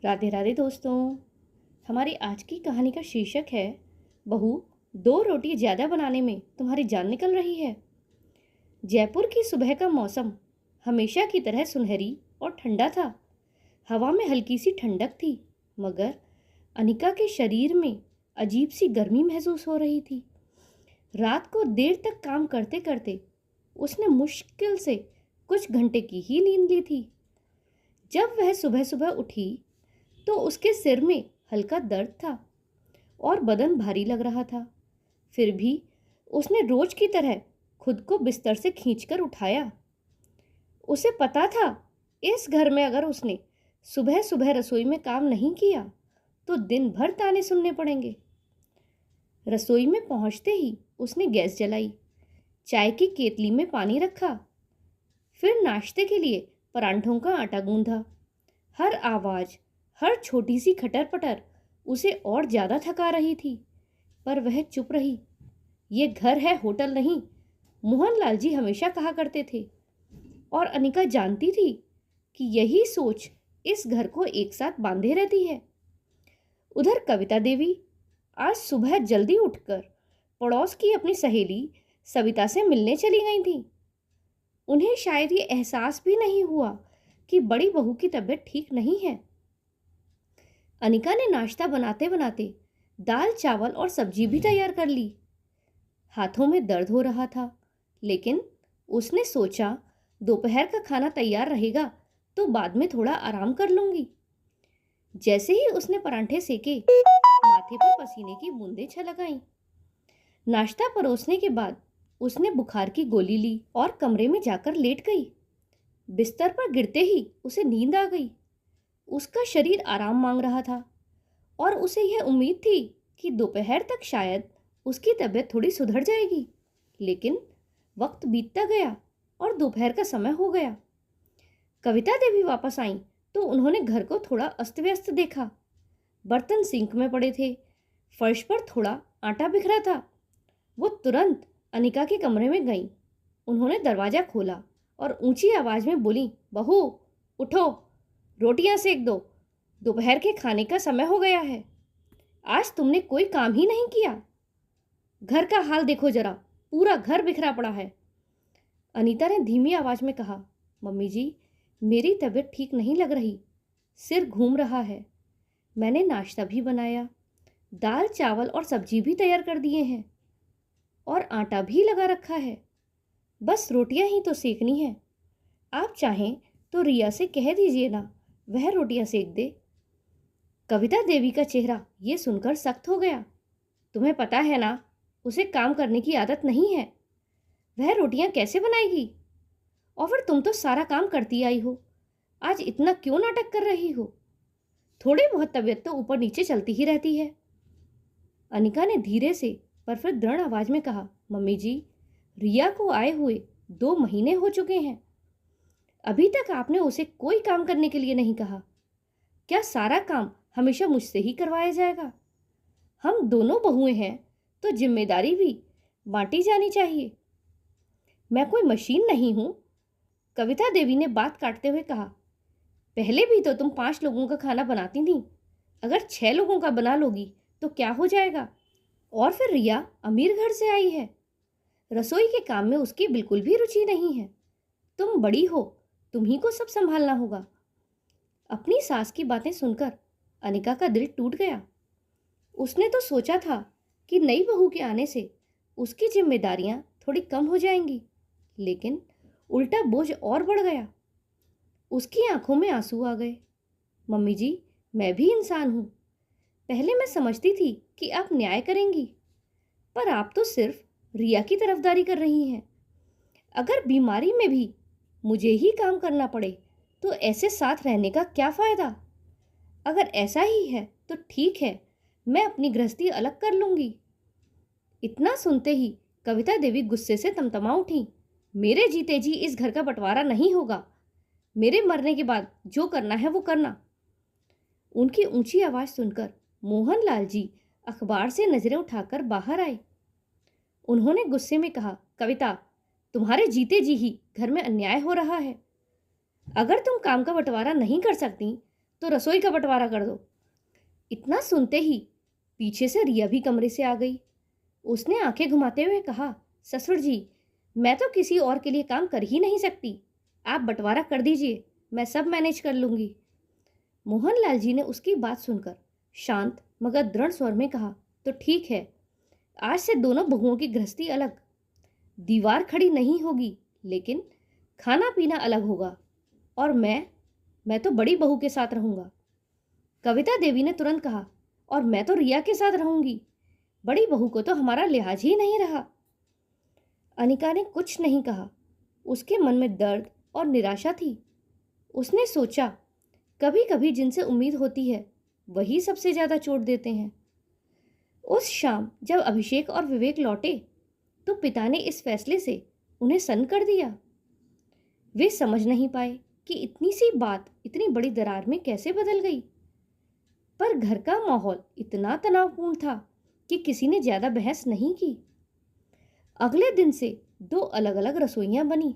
राधे राधे दोस्तों। हमारी आज की कहानी का शीर्षक है बहू, दो रोटी ज़्यादा बनाने में तुम्हारी जान निकल रही है। जयपुर की सुबह का मौसम हमेशा की तरह सुनहरी और ठंडा था। हवा में हल्की सी ठंडक थी, मगर अनिका के शरीर में अजीब सी गर्मी महसूस हो रही थी। रात को देर तक काम करते करते उसने मुश्किल से कुछ घंटे की ही नींद ली थी। जब वह सुबह सुबह उठी तो उसके सिर में हल्का दर्द था और बदन भारी लग रहा था। फिर भी उसने रोज की तरह खुद को बिस्तर से खींचकर उठाया। उसे पता था, इस घर में अगर उसने सुबह सुबह रसोई में काम नहीं किया तो दिन भर ताने सुनने पड़ेंगे। रसोई में पहुंचते ही उसने गैस जलाई, चाय की केतली में पानी रखा, फिर नाश्ते के लिए परांठों का आटा गूंधा। हर आवाज़, हर छोटी सी खटर पटर उसे और ज़्यादा थका रही थी, पर वह चुप रही। ये घर है, होटल नहीं, मोहनलाल जी हमेशा कहा करते थे। और अनिका जानती थी कि यही सोच इस घर को एक साथ बांधे रहती है। उधर कविता देवी आज सुबह जल्दी उठकर पड़ोस की अपनी सहेली सविता से मिलने चली गई थी। उन्हें शायद ये एहसास भी नहीं हुआ कि बड़ी बहू की तबीयत ठीक नहीं है। अनिका ने नाश्ता बनाते बनाते दाल चावल और सब्जी भी तैयार कर ली। हाथों में दर्द हो रहा था, लेकिन उसने सोचा दोपहर का खाना तैयार रहेगा तो बाद में थोड़ा आराम कर लूंगी। जैसे ही उसने परांठे सेके, माथे पर पसीने की बूंदें छलक आईं। नाश्ता परोसने के बाद उसने बुखार की गोली ली और कमरे में जाकर लेट गई। बिस्तर पर गिरते ही उसे नींद आ गई। उसका शरीर आराम मांग रहा था और उसे यह उम्मीद थी कि दोपहर तक शायद उसकी तबीयत थोड़ी सुधर जाएगी। लेकिन वक्त बीतता गया और दोपहर का समय हो गया। कविता देवी वापस आईं तो उन्होंने घर को थोड़ा अस्त व्यस्त देखा। बर्तन सिंक में पड़े थे, फर्श पर थोड़ा आटा बिखरा था। वो तुरंत अनिका के कमरे में गईं। उन्होंने दरवाज़ा खोला और ऊंची आवाज़ में बोली, बहू उठो, रोटियां सेक दो, दोपहर के खाने का समय हो गया है। आज तुमने कोई काम ही नहीं किया। घर का हाल देखो जरा, पूरा घर बिखरा पड़ा है। अनीता ने धीमी आवाज़ में कहा, मम्मी जी, मेरी तबीयत ठीक नहीं लग रही, सिर घूम रहा है। मैंने नाश्ता भी बनाया, दाल चावल और सब्जी भी तैयार कर दिए हैं और आटा भी लगा रखा है। बस रोटियां ही तो सेकनी है। आप चाहें तो रिया से कह दीजिए ना, वह रोटियां सेक दे। कविता देवी का चेहरा ये सुनकर सख्त हो गया। तुम्हें पता है ना, उसे काम करने की आदत नहीं है। वह रोटियां कैसे बनाएगी? और फिर तुम तो सारा काम करती आई हो, आज इतना क्यों नाटक कर रही हो? थोड़ी बहुत तबीयत तो ऊपर नीचे चलती ही रहती है। अनिका ने धीरे से पर फिर दृढ़ आवाज में कहा, मम्मी जी, रिया को आए हुए 2 महीने हो चुके हैं। अभी तक आपने उसे कोई काम करने के लिए नहीं कहा। क्या सारा काम हमेशा मुझसे ही करवाया जाएगा? हम दोनों बहुएं हैं तो जिम्मेदारी भी बांटी जानी चाहिए। मैं कोई मशीन नहीं हूं। कविता देवी ने बात काटते हुए कहा, पहले भी तो तुम 5 लोगों का खाना बनाती थी, अगर 6 लोगों का बना लोगी तो क्या हो जाएगा? और फिर रिया अमीर घर से आई है, रसोई के काम में उसकी बिल्कुल भी रुचि नहीं है। तुम बड़ी हो, तुम्ही को सब संभालना होगा। अपनी सास की बातें सुनकर अनिका का दिल टूट गया। उसने तो सोचा था कि नई बहू के आने से उसकी जिम्मेदारियां थोड़ी कम हो जाएंगी, लेकिन उल्टा बोझ और बढ़ गया। उसकी आंखों में आंसू आ गए। मम्मी जी, मैं भी इंसान हूँ। पहले मैं समझती थी कि आप न्याय करेंगी, पर आप तो सिर्फ रिया की तरफदारी कर रही हैं। अगर बीमारी में भी मुझे ही काम करना पड़े तो ऐसे साथ रहने का क्या फ़ायदा? अगर ऐसा ही है तो ठीक है, मैं अपनी गृहस्थी अलग कर लूँगी। इतना सुनते ही कविता देवी गुस्से से तमतमा उठी। मेरे जीते जी इस घर का बंटवारा नहीं होगा। मेरे मरने के बाद जो करना है वो करना। उनकी ऊंची आवाज़ सुनकर मोहनलाल जी अखबार से नज़रें उठाकर बाहर आए। उन्होंने गुस्से में कहा, कविता, तुम्हारे जीते जी ही घर में अन्याय हो रहा है। अगर तुम काम का बंटवारा नहीं कर सकती तो रसोई का बंटवारा कर दो। इतना सुनते ही पीछे से रिया भी कमरे से आ गई। उसने आंखें घुमाते हुए कहा, ससुर जी, मैं तो किसी और के लिए काम कर ही नहीं सकती। आप बंटवारा कर दीजिए, मैं सब मैनेज कर लूंगी। मोहनलाल जी ने उसकी बात सुनकर शांत मगर दृढ़ स्वर में कहा, तो ठीक है, आज से दोनों बहुओं की गृहस्थी अलग। दीवार खड़ी नहीं होगी, लेकिन खाना पीना अलग होगा। और मैं तो बड़ी बहू के साथ रहूंगा। कविता देवी ने तुरंत कहा, और मैं तो रिया के साथ रहूंगी। बड़ी बहू को तो हमारा लिहाज ही नहीं रहा। अनिका ने कुछ नहीं कहा। उसके मन में दर्द और निराशा थी। उसने सोचा, कभी कभी जिनसे उम्मीद होती है वही सबसे ज्यादा चोट देते हैं। उस शाम जब अभिषेक और विवेक लौटे तो पिता ने इस फैसले से उन्हें सन्न कर दिया। वे समझ नहीं पाए कि इतनी सी बात इतनी बड़ी दरार में कैसे बदल गई। पर घर का माहौल इतना तनावपूर्ण था कि किसी ने ज्यादा बहस नहीं की। अगले दिन से 2 अलग अलग रसोइयां बनी।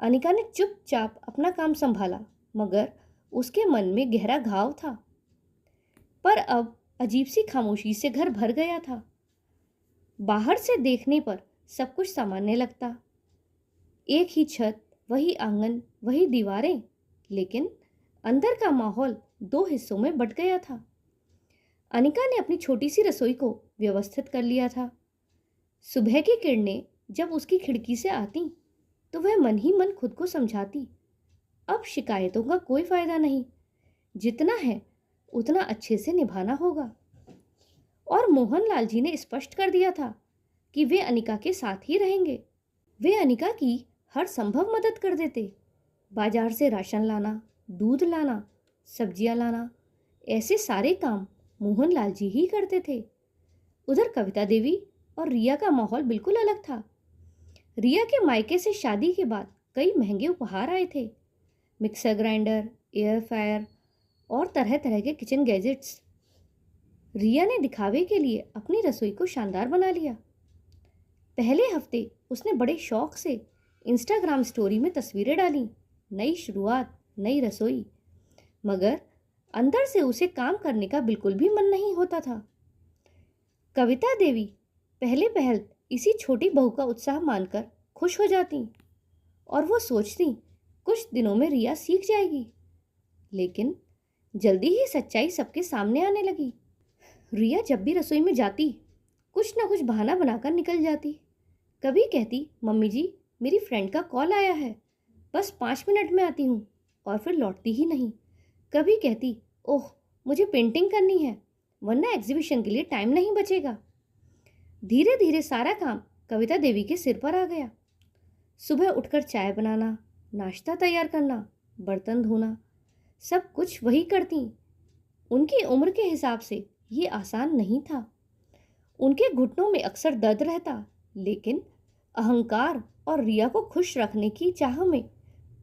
अनिका ने चुपचाप अपना काम संभाला, मगर उसके मन में गहरा घाव था। पर अब अजीब सी खामोशी से घर भर गया था। बाहर से देखने पर सब कुछ सामान्य लगता, एक ही छत, वही आंगन, वही दीवारें, लेकिन अंदर का माहौल 2 हिस्सों में बंट गया था। अनिका ने अपनी छोटी सी रसोई को व्यवस्थित कर लिया था। सुबह की किरणें जब उसकी खिड़की से आती तो वह मन ही मन खुद को समझाती, अब शिकायतों का कोई फायदा नहीं, जितना है उतना अच्छे से निभाना होगा। और मोहनलाल जी ने स्पष्ट कर दिया था कि वे अनिका के साथ ही रहेंगे। वे अनिका की हर संभव मदद कर देते। बाजार से राशन लाना, दूध लाना, सब्जियां लाना, ऐसे सारे काम मोहनलाल जी ही करते थे। उधर कविता देवी और रिया का माहौल बिल्कुल अलग था। रिया के मायके से शादी के बाद कई महंगे उपहार आए थे, मिक्सर ग्राइंडर, एयर फ्रायर और तरह तरह के किचन गैजेट्स। रिया ने दिखावे के लिए अपनी रसोई को शानदार बना लिया। पहले हफ्ते उसने बड़े शौक से इंस्टाग्राम स्टोरी में तस्वीरें डाली, नई शुरुआत, नई रसोई। मगर अंदर से उसे काम करने का बिल्कुल भी मन नहीं होता था। कविता देवी पहले पहल इसी छोटी बहू का उत्साह मानकर खुश हो जाती और वो सोचती कुछ दिनों में रिया सीख जाएगी। लेकिन जल्दी ही सच्चाई सबके सामने आने लगी। रिया जब भी रसोई में जाती कुछ ना कुछ बहाना बनाकर निकल जाती। कभी कहती, मम्मी जी, मेरी फ्रेंड का कॉल आया है, बस 5 मिनट में आती हूँ, और फिर लौटती ही नहीं। कभी कहती, ओह, मुझे पेंटिंग करनी है, वरना एग्जीबिशन के लिए टाइम नहीं बचेगा। धीरे धीरे सारा काम कविता देवी के सिर पर आ गया। सुबह उठकर चाय बनाना, नाश्ता तैयार करना, बर्तन धोना, सब कुछ वही करती। उनकी उम्र के हिसाब से ये आसान नहीं था। उनके घुटनों में अक्सर दर्द रहता, लेकिन अहंकार और रिया को खुश रखने की चाह में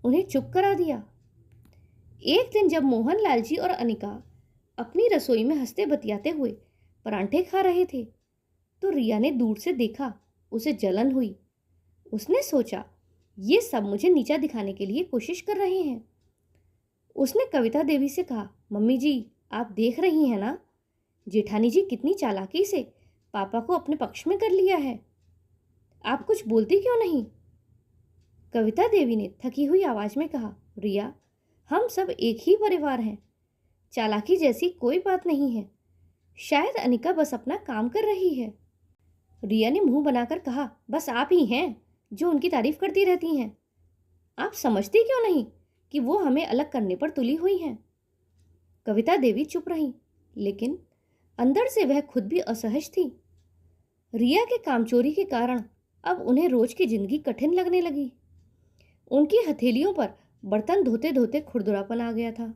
उन्हें चुप करा दिया। एक दिन जब मोहनलाल जी और अनिका अपनी रसोई में हंसते बतियाते हुए परांठे खा रहे थे तो रिया ने दूर से देखा। उसे जलन हुई। उसने सोचा, ये सब मुझे नीचा दिखाने के लिए कोशिश कर रहे हैं। उसने कविता देवी से कहा, मम्मी जी, आप देख रही हैं ना, जेठानी जी कितनी चालाकी से पापा को अपने पक्ष में कर लिया है। आप कुछ बोलती क्यों नहीं? कविता देवी ने थकी हुई आवाज में कहा, रिया, हम सब एक ही परिवार हैं, चालाकी जैसी कोई बात नहीं है। शायद अनिका बस अपना काम कर रही है। रिया ने मुंह बनाकर कहा, बस आप ही हैं जो उनकी तारीफ करती रहती हैं। आप समझती क्यों नहीं कि वो हमें अलग करने पर तुली हुई हैं? कविता देवी चुप रही, लेकिन अंदर से वह खुद भी असहज थी। रिया के कामचोरी के कारण अब उन्हें रोज की जिंदगी कठिन लगने लगी। उनकी हथेलियों पर बर्तन धोते धोते खुरदुरापन आ गया था।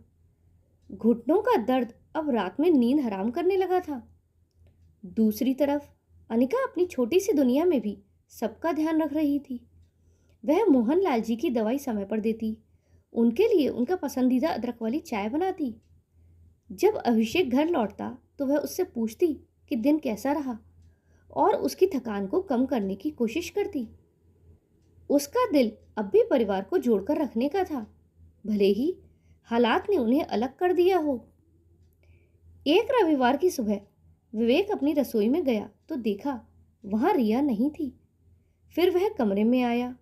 घुटनों का दर्द अब रात में नींद हराम करने लगा था। दूसरी तरफ अनिका अपनी छोटी सी दुनिया में भी सबका ध्यान रख रही थी। वह मोहनलाल जी की दवाई समय पर देती, उनके लिए उनका पसंदीदा अदरक वाली चाय बनाती। जब अभिषेक घर लौटता तो वह उससे पूछती कि दिन कैसा रहा और उसकी थकान को कम करने की कोशिश करती। उसका दिल अब भी परिवार को जोड़कर रखने का था, भले ही हालात ने उन्हें अलग कर दिया हो। एक रविवार की सुबह विवेक अपनी रसोई में गया तो देखा वहां रिया नहीं थी। फिर वह कमरे में आया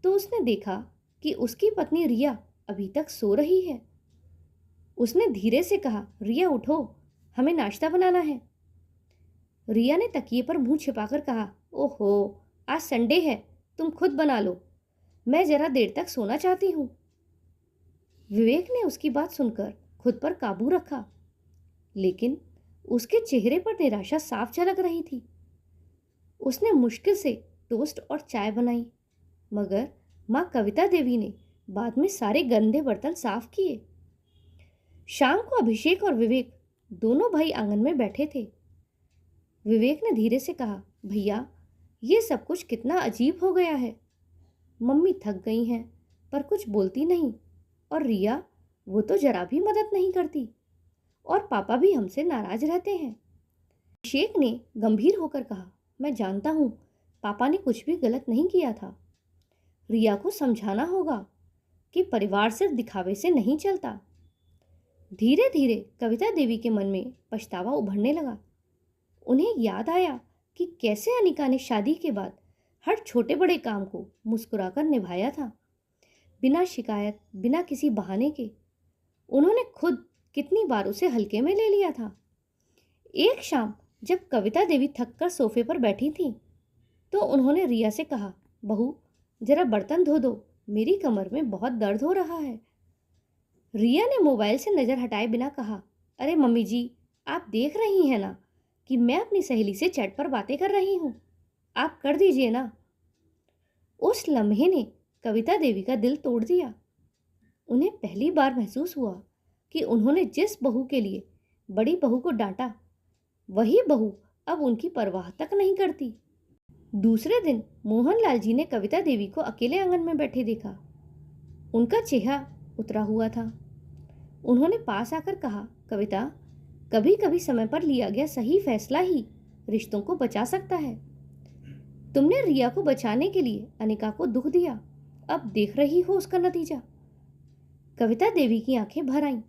तो उसने देखा कि उसकी पत्नी रिया अभी तक सो रही है। उसने धीरे से कहा, रिया उठो, हमें नाश्ता बनाना है। रिया ने तकिए पर मुंह छिपाकर कहा, ओहो, आज संडे है, तुम खुद बना लो, मैं जरा देर तक सोना चाहती हूँ। विवेक ने उसकी बात सुनकर खुद पर काबू रखा, लेकिन उसके चेहरे पर निराशा साफ झलक रही थी। उसने मुश्किल से टोस्ट और चाय बनाई, मगर माँ कविता देवी ने बाद में सारे गंदे बर्तन साफ किए। शाम को अभिषेक और विवेक दोनों भाई आंगन में बैठे थे। विवेक ने धीरे से कहा, भैया, ये सब कुछ कितना अजीब हो गया है। मम्मी थक गई हैं पर कुछ बोलती नहीं, और रिया, वो तो जरा भी मदद नहीं करती, और पापा भी हमसे नाराज रहते हैं। अभिषेक ने गंभीर होकर कहा, मैं जानता हूँ पापा ने कुछ भी गलत नहीं किया था। रिया को समझाना होगा कि परिवार सिर्फ दिखावे से नहीं चलता। धीरे धीरे कविता देवी के मन में पछतावा उभरने लगा। उन्हें याद आया कि कैसे अनिका ने शादी के बाद हर छोटे बड़े काम को मुस्कुराकर निभाया था, बिना शिकायत, बिना किसी बहाने के। उन्होंने खुद कितनी बार उसे हल्के में ले लिया था। एक शाम जब कविता देवी थककर सोफे पर बैठी थी तो उन्होंने रिया से कहा, बहू, जरा बर्तन धो दो, मेरी कमर में बहुत दर्द हो रहा है। रिया ने मोबाइल से नज़र हटाए बिना कहा, अरे मम्मी जी, आप देख रही हैं ना कि मैं अपनी सहेली से चैट पर बातें कर रही हूँ, आप कर दीजिए ना। उस लम्हे ने कविता देवी का दिल तोड़ दिया। उन्हें पहली बार महसूस हुआ कि उन्होंने जिस बहू के लिए बड़ी बहू को डांटा, वही बहू अब उनकी परवाह तक नहीं करती। दूसरे दिन मोहनलाल जी ने कविता देवी को अकेले आंगन में बैठे देखा। उनका चेहरा उतरा हुआ था। उन्होंने पास आकर कहा, कविता, कभी कभी समय पर लिया गया सही फैसला ही रिश्तों को बचा सकता है। तुमने रिया को बचाने के लिए अनिका को दुख दिया, अब देख रही हो उसका नतीजा। कविता देवी की आंखें भर आईं।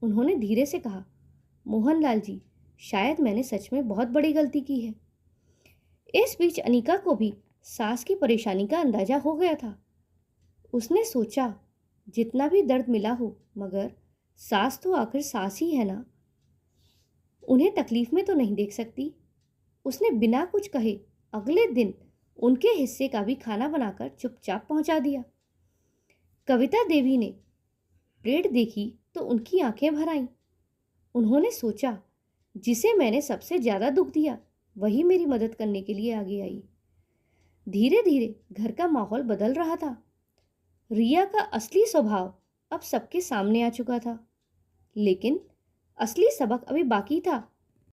उन्होंने धीरे से कहा, मोहनलाल जी, शायद मैंने सच में बहुत बड़ी गलती की है। इस बीच अनिका को भी सास की परेशानी का अंदाजा हो गया था। उसने सोचा, जितना भी दर्द मिला हो, मगर सास तो आखिर सास ही है ना, उन्हें तकलीफ में तो नहीं देख सकती। उसने बिना कुछ कहे अगले दिन उनके हिस्से का भी खाना बनाकर चुपचाप पहुंचा दिया। कविता देवी ने प्लेट देखी तो उनकी आंखें भर आईं। उन्होंने सोचा, जिसे मैंने सबसे ज्यादा दुख दिया वही मेरी मदद करने के लिए आगे आई। धीरे धीरे घर का माहौल बदल रहा था। रिया का असली स्वभाव अब सबके सामने आ चुका था, लेकिन असली सबक अभी बाकी था।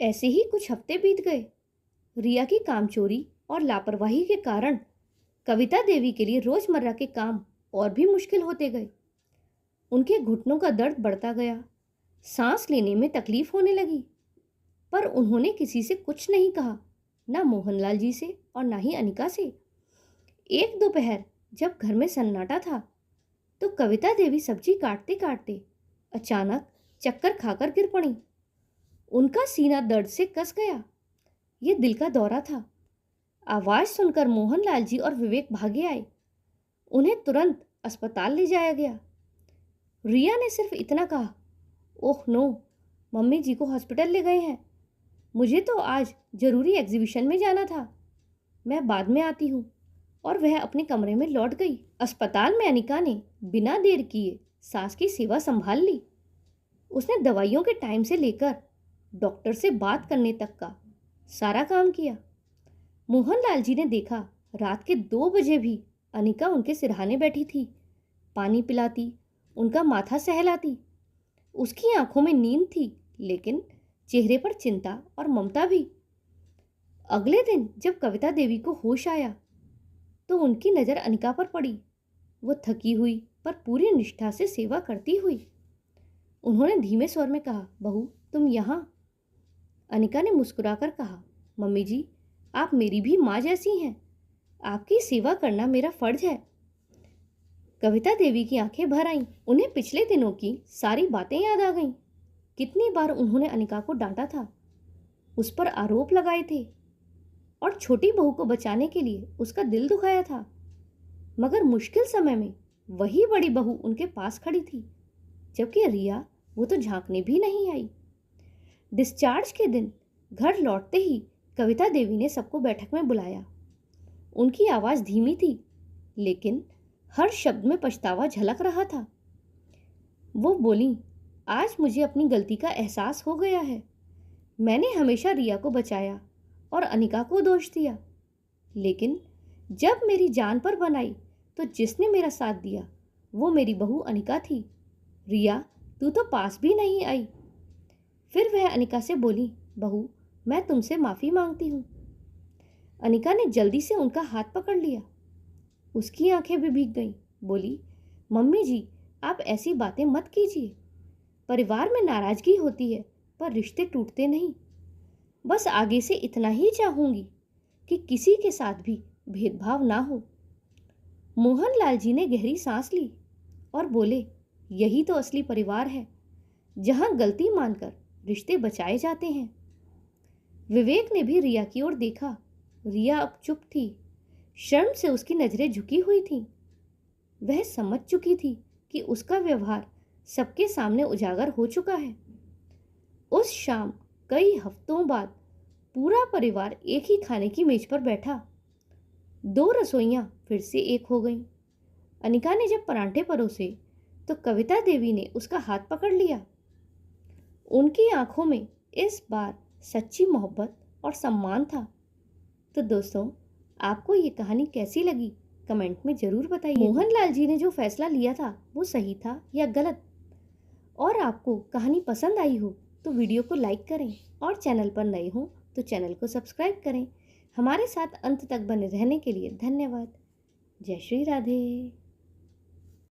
ऐसे ही कुछ हफ्ते बीत गए। रिया की कामचोरी और लापरवाही के कारण कविता देवी के लिए रोजमर्रा के काम और भी मुश्किल होते गए। उनके घुटनों का दर्द बढ़ता गया, सांस लेने में तकलीफ होने लगी, पर उन्होंने किसी से कुछ नहीं कहा, ना मोहनलाल जी से और ना ही अनिका से। एक दोपहर जब घर में सन्नाटा था तो कविता देवी सब्जी काटते काटते अचानक चक्कर खाकर गिर पड़ी। उनका सीना दर्द से कस गया। ये दिल का दौरा था। आवाज सुनकर मोहनलाल जी और विवेक भागे आए। उन्हें तुरंत अस्पताल ले जाया गया। रिया ने सिर्फ इतना कहा, ओह नो, मम्मी जी को हॉस्पिटल ले गए हैं, मुझे तो आज जरूरी एग्जीबिशन में जाना था, मैं बाद में आती हूँ। और वह अपने कमरे में लौट गई। अस्पताल में अनिका ने बिना देर किए सास की सेवा संभाल ली। उसने दवाइयों के टाइम से लेकर डॉक्टर से बात करने तक का सारा काम किया। मोहनलाल जी ने देखा, रात के 2 बजे भी अनिका उनके सिरहाने बैठी थी, पानी पिलाती, उनका माथा सहलाती। उसकी आंखों में नींद थी, लेकिन चेहरे पर चिंता और ममता भी। अगले दिन जब कविता देवी को होश आया तो उनकी नज़र अनिका पर पड़ी। वो थकी हुई पर पूरी निष्ठा से सेवा करती हुई। उन्होंने धीमे स्वर में कहा, बहू, तुम यहाँ? अनिका ने मुस्कुराकर कहा, मम्मी जी, आप मेरी भी माँ जैसी हैं, आपकी सेवा करना मेरा फर्ज है। कविता देवी की आंखें भर आईं। उन्हें पिछले दिनों की सारी बातें याद आ गईं। कितनी बार उन्होंने अनिका को डांटा था, उस पर आरोप लगाए थे और छोटी बहू को बचाने के लिए उसका दिल दुखाया था। मगर मुश्किल समय में वही बड़ी बहू उनके पास खड़ी थी, जबकि रिया वो तो झांकने भी नहीं आई। डिस्चार्ज के दिन घर लौटते ही कविता देवी ने सबको बैठक में बुलाया। उनकी आवाज़ धीमी थी, लेकिन हर शब्द में पछतावा झलक रहा था। वो बोली, आज मुझे अपनी गलती का एहसास हो गया है। मैंने हमेशा रिया को बचाया और अनिका को दोष दिया, लेकिन जब मेरी जान पर बन आई तो जिसने मेरा साथ दिया वो मेरी बहू अनिका थी। रिया, तू तो पास भी नहीं आई। फिर वह अनिका से बोली, बहू, मैं तुमसे माफ़ी मांगती हूँ। अनिका ने जल्दी से उनका हाथ पकड़ लिया। उसकी आंखें भी भीग गईं। बोली, मम्मी जी, आप ऐसी बातें मत कीजिए। परिवार में नाराज़गी होती है, पर रिश्ते टूटते नहीं। बस आगे से इतना ही चाहूँगी कि किसी के साथ भी भेदभाव ना हो। मोहनलाल जी ने गहरी सांस ली और बोले, यही तो असली परिवार है, जहाँ गलती मानकर रिश्ते बचाए जाते हैं। विवेक ने भी रिया की ओर देखा। रिया अब चुप थी। शर्म से उसकी नज़रें झुकी हुई थीं। वह समझ चुकी थी कि उसका व्यवहार सबके सामने उजागर हो चुका है। उस शाम कई हफ्तों बाद पूरा परिवार एक ही खाने की मेज पर बैठा। दो रसोइयां फिर से एक हो गईं। अनिका ने जब परांठे परोसे तो कविता देवी ने उसका हाथ पकड़ लिया। उनकी आंखों में इस बार सच्ची मोहब्बत और सम्मान था। तो दोस्तों, आपको ये कहानी कैसी लगी कमेंट में ज़रूर बताइए। मोहनलाल जी ने जो फैसला लिया था वो सही था या गलत? और आपको कहानी पसंद आई हो तो वीडियो को लाइक करें और चैनल पर नए हो तो चैनल को सब्सक्राइब करें। हमारे साथ अंत तक बने रहने के लिए धन्यवाद। जय श्री राधे।